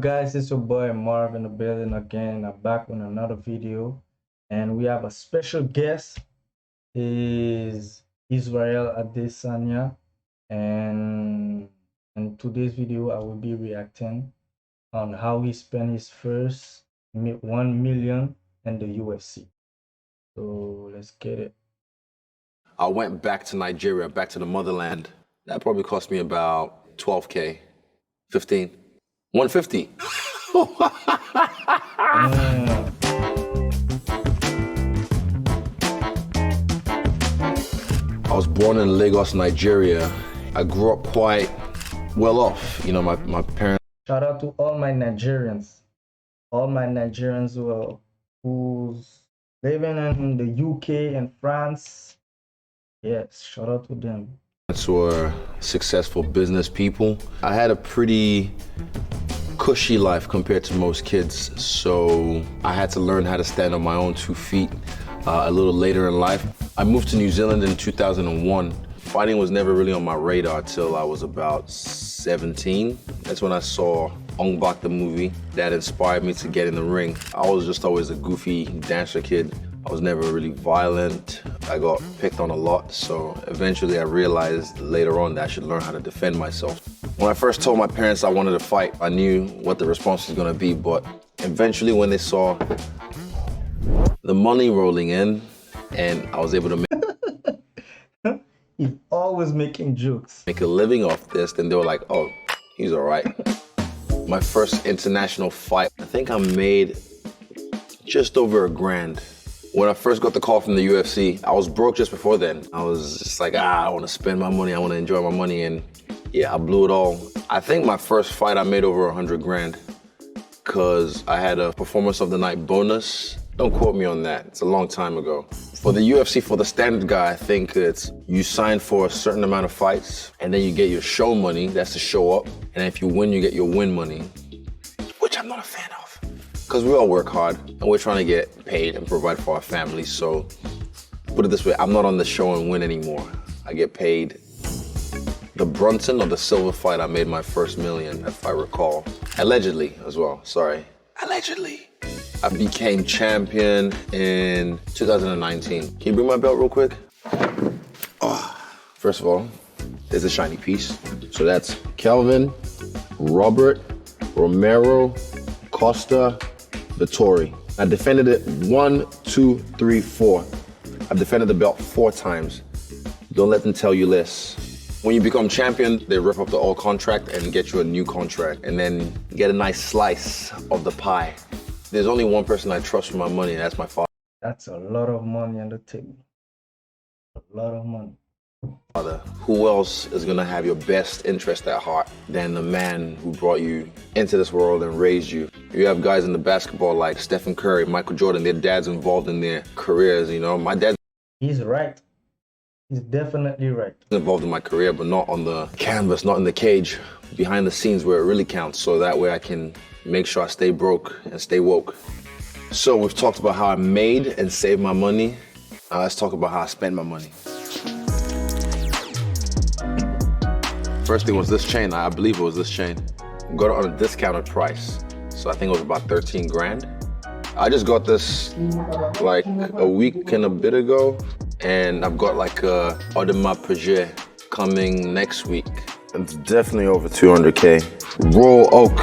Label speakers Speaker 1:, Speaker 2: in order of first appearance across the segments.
Speaker 1: up, guys? It's your boy Marv in the building again. I'm back with another video, and we have a special guest. Is Israel Adesanya, and in today's video, I will be reacting on how he spent his first 1 million in the UFC. So let's get it.
Speaker 2: I went back to Nigeria, back to the motherland. That probably cost me about 12K, 15, 150. I was born in Lagos, Nigeria. I grew up quite well off. You know, my parents.
Speaker 1: Shout out to all my Nigerians who's living in the UK and France. Yes, shout out to them.
Speaker 2: Were successful business people. I had a pretty cushy life compared to most kids, so I had to learn how to stand on my own 2 feet a little later in life. I moved to New Zealand in 2001. Fighting was never really on my radar till I was about 17. That's when I saw Ong Bak, the movie. That inspired me to get in the ring. I was just always a goofy dancer kid. I was never really violent. I got picked on a lot, so eventually I realized later on that I should learn how to defend myself. When I first told my parents I wanted to fight, I knew what the response was gonna be, but eventually when they saw the money rolling in and I was able to
Speaker 1: He's always making jokes.
Speaker 2: make a living off this, then they were like, oh, he's all right. My first international fight, I think I made just over $1,000. When I first got the call from the UFC, I was broke just before then. I was just like, I want to spend my money, I want to enjoy my money, and yeah, I blew it all. I think my first fight I made over $100,000 because I had a performance of the night bonus. Don't quote me on that, it's a long time ago. For the UFC, for the standard guy, I think it's you sign for a certain amount of fights and then you get your show money, that's to show up. And if you win, you get your win money, which I'm not a fan of. Because we all work hard and we're trying to get paid and provide for our families. So put it this way, I'm not on the show and win anymore. I get paid. The Brunson or the Silver fight, I made my first million, if I recall. Allegedly as well, sorry. Allegedly. I became champion in 2019. Can you bring my belt real quick? Oh, first of all, there's a shiny piece. So that's Kelvin, Robert, Romero, Costa, Vittori. I defended it 1, 2, 3, 4. I've defended the belt 4 times. Don't let them tell you less. When you become champion, they rip up the old contract and get you a new contract, and then get a nice slice of the pie. There's only one person I trust for my money, and that's my father.
Speaker 1: That's a lot of money on the table. A lot of money.
Speaker 2: Who else is gonna have your best interest at heart than the man who brought you into this world and raised you? You have guys in the basketball like Stephen Curry, Michael Jordan, their dad's involved in their careers, you know. My dad's
Speaker 1: He's right. He's definitely right.
Speaker 2: involved in my career, but not on the canvas, not in the cage, behind the scenes where it really counts, so that way I can make sure I stay broke and stay woke. So we've talked about how I made and saved my money. Now let's talk about how I spent my money. First thing was this chain. I believe it was this chain. Got it on a discounted price. So I think it was about 13 grand. I just got this like a week and a bit ago. And I've got like a Audemars Piguet coming next week. It's definitely over 200K. Raw oak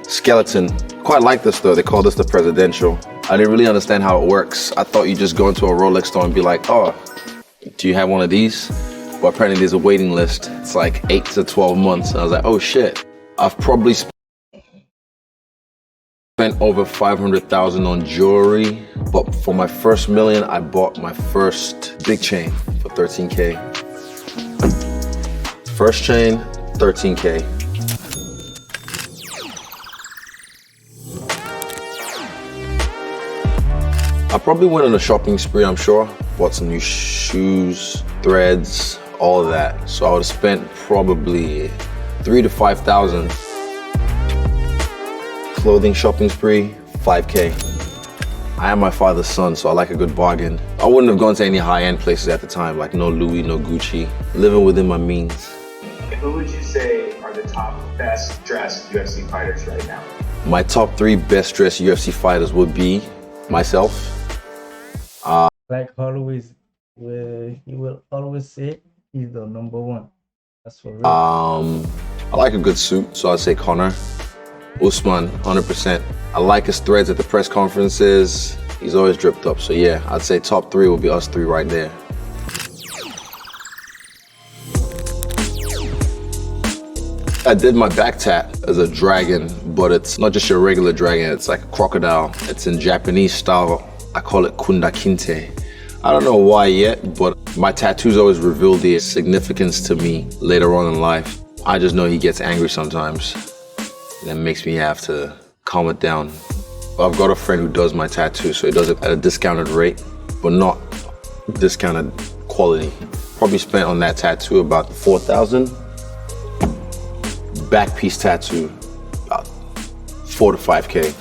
Speaker 2: skeleton. Quite like this though, they call this the presidential. I didn't really understand how it works. I thought you just go into a Rolex store and be like, oh, do you have one of these? Well, apparently there's a waiting list. It's like 8 to 12 months. And I was like, oh shit. I've probably spent over 500,000 on jewelry, but for my first million, I bought my first big chain for 13K. First chain, 13K. I probably went on a shopping spree, I'm sure. Bought some new shoes, threads, all of that. So I would have spent probably 3,000 to 5,000. Clothing shopping spree, 5K. I am my father's son, so I like a good bargain. I wouldn't have gone to any high-end places at the time, like no Louis, no Gucci. Living within my means.
Speaker 3: Who would you say are the top best dressed UFC fighters right now?
Speaker 2: My top 3 best dressed UFC fighters would be myself.
Speaker 1: Like always, he will always say he's the number one. That's for real.
Speaker 2: I like a good suit, so I'd say Connor. Usman, 100%. I like his threads at the press conferences. He's always dripped up. So yeah, I'd say top 3 would be us 3 right there. I did my back tat as a dragon, but it's not just your regular dragon, it's like a crocodile. It's in Japanese style. I call it kunda kinte. I don't know why yet, but my tattoos always reveal the significance to me later on in life. I just know he gets angry sometimes. And that makes me have to calm it down. I've got a friend who does my tattoo, so he does it at a discounted rate, but not discounted quality. Probably spent on that tattoo about $4,000. Back piece tattoo, about 4 to 5K.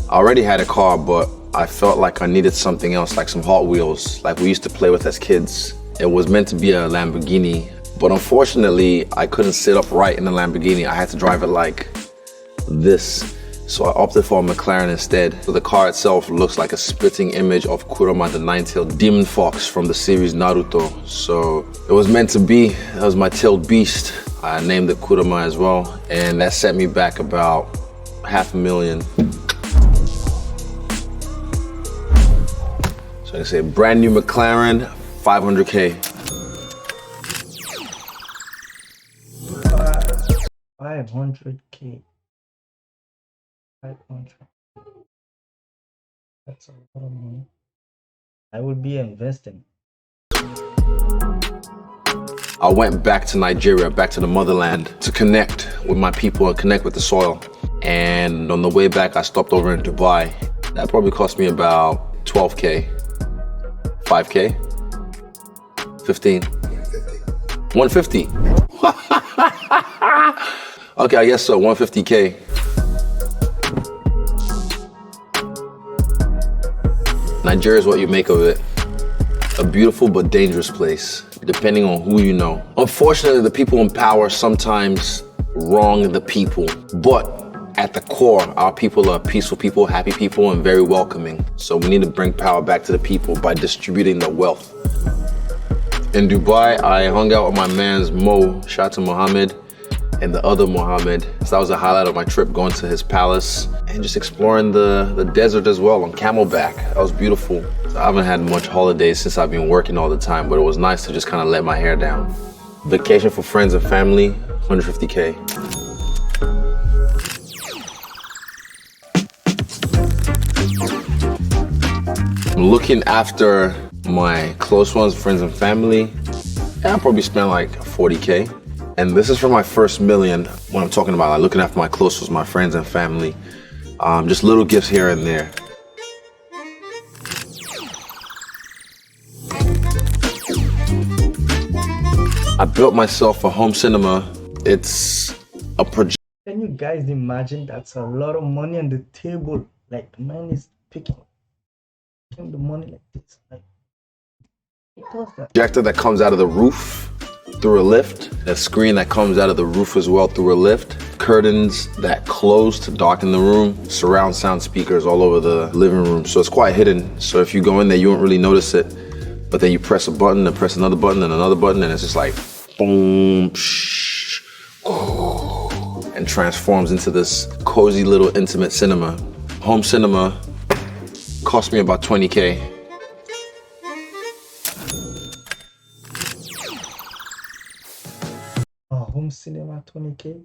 Speaker 2: I already had a car, but I felt like I needed something else, like some Hot Wheels, like we used to play with as kids. It was meant to be a Lamborghini, but unfortunately, I couldn't sit upright in the Lamborghini. I had to drive it like this. So I opted for a McLaren instead. So the car itself looks like a spitting image of Kurama, the nine-tailed demon fox from the series Naruto. So it was meant to be. That was my tailed beast. I named it Kurama as well, and that set me back about $500,000. So I say brand new McLaren, 500K.
Speaker 1: 500K. 500. That's a lot of money. I would be investing.
Speaker 2: I went back to Nigeria, back to the motherland, to connect with my people and connect with the soil. And on the way back, I stopped over in Dubai. That probably cost me about 12K, 5K, 15, 150. Okay, I guess so, 150K. Nigeria is what you make of it. A beautiful but dangerous place, depending on who you know. Unfortunately, the people in power sometimes wrong the people, but at the core, our people are peaceful people, happy people, and very welcoming. So we need to bring power back to the people by distributing the wealth. In Dubai, I hung out with my mans Mo, shout out to Mohammed, and the other Mohammed. So that was a highlight of my trip, going to his palace and just exploring the desert as well on camelback. That was beautiful. So I haven't had much holidays since I've been working all the time, but it was nice to just kind of let my hair down. Vacation for friends and family, 150K. I'm looking after my close ones, friends and family. Yeah, I'll probably spend like 40K. And this is for my first million, what I'm talking about, like looking after my close ones, my friends and family. Just little gifts here and there. I built myself a home cinema. It's a project.
Speaker 1: Can you guys imagine? That's a lot of money on the table. Like, man is picking the money like this. Like, it does that.
Speaker 2: Projector that comes out of the roof through a lift. A screen that comes out of the roof as well through a lift. Curtains that close to darken the room. Surround sound speakers all over the living room. So it's quite hidden. So if you go in there, you won't really notice it. But then you press a button and press another button and another button, and it's just like boom, psh, and transforms into this cozy little intimate cinema. Home cinema cost me about 20K.
Speaker 1: Home cinema, 20K.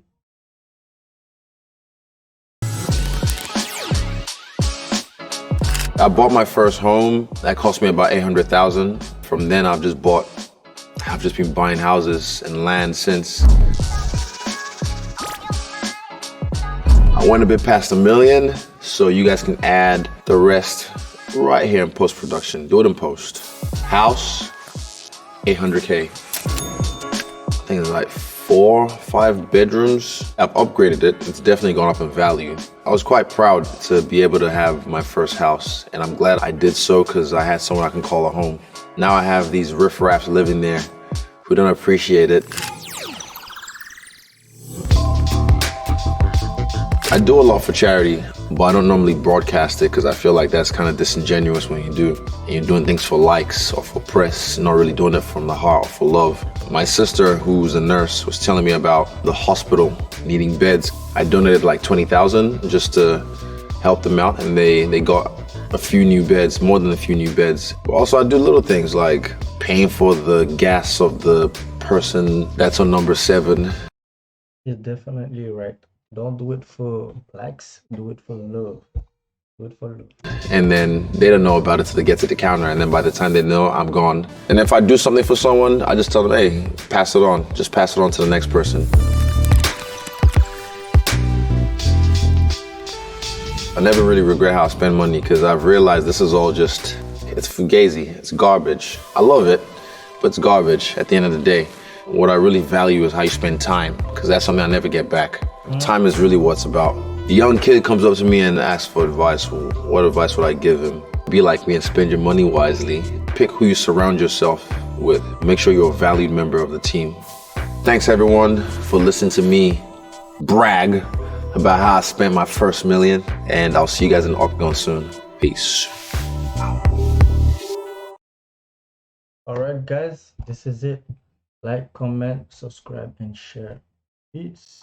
Speaker 2: I bought my first home. That cost me about 800,000. From then, I've just been buying houses and land since. I went a bit past $1 million, so you guys can add the rest right here in post-production. Do it in post. House, 800K. I think it's like 4, 5 bedrooms. I've upgraded it. It's definitely gone up in value. I was quite proud to be able to have my first house, and I'm glad I did so because I had someone I can call a home. Now I have these riffraffs living there We don't appreciate it. I do a lot for charity, but I don't normally broadcast it because I feel like that's kind of disingenuous when you do. And you're doing things for likes or for press, not really doing it from the heart or for love. My sister, who's a nurse, was telling me about the hospital needing beds. I donated like 20,000 just to help them out, and they got a few new beds, more than a few new beds. But also I do little things like paying for the gas of the person that's on number 7.
Speaker 1: You're definitely right. Don't do it for likes, do it for love. Do it for love.
Speaker 2: And then they don't know about it till they get to the counter, and then by the time they know, I'm gone. And if I do something for someone, I just tell them, hey, pass it on. Just pass it on to the next person. I never really regret how I spend money because I've realized this is all just, it's fugazi, it's garbage. I love it, but it's garbage at the end of the day. What I really value is how you spend time, because that's something I never get back. Time is really what it's about. A young kid comes up to me and asks for advice. What advice would I give him? Be like me and spend your money wisely. Pick who you surround yourself with. Make sure you're a valued member of the team. Thanks everyone for listening to me brag about how I spent my first million, and I'll see you guys in the octagon soon. Peace.
Speaker 1: Alright guys, this is it. Like, comment, subscribe, and share. Peace.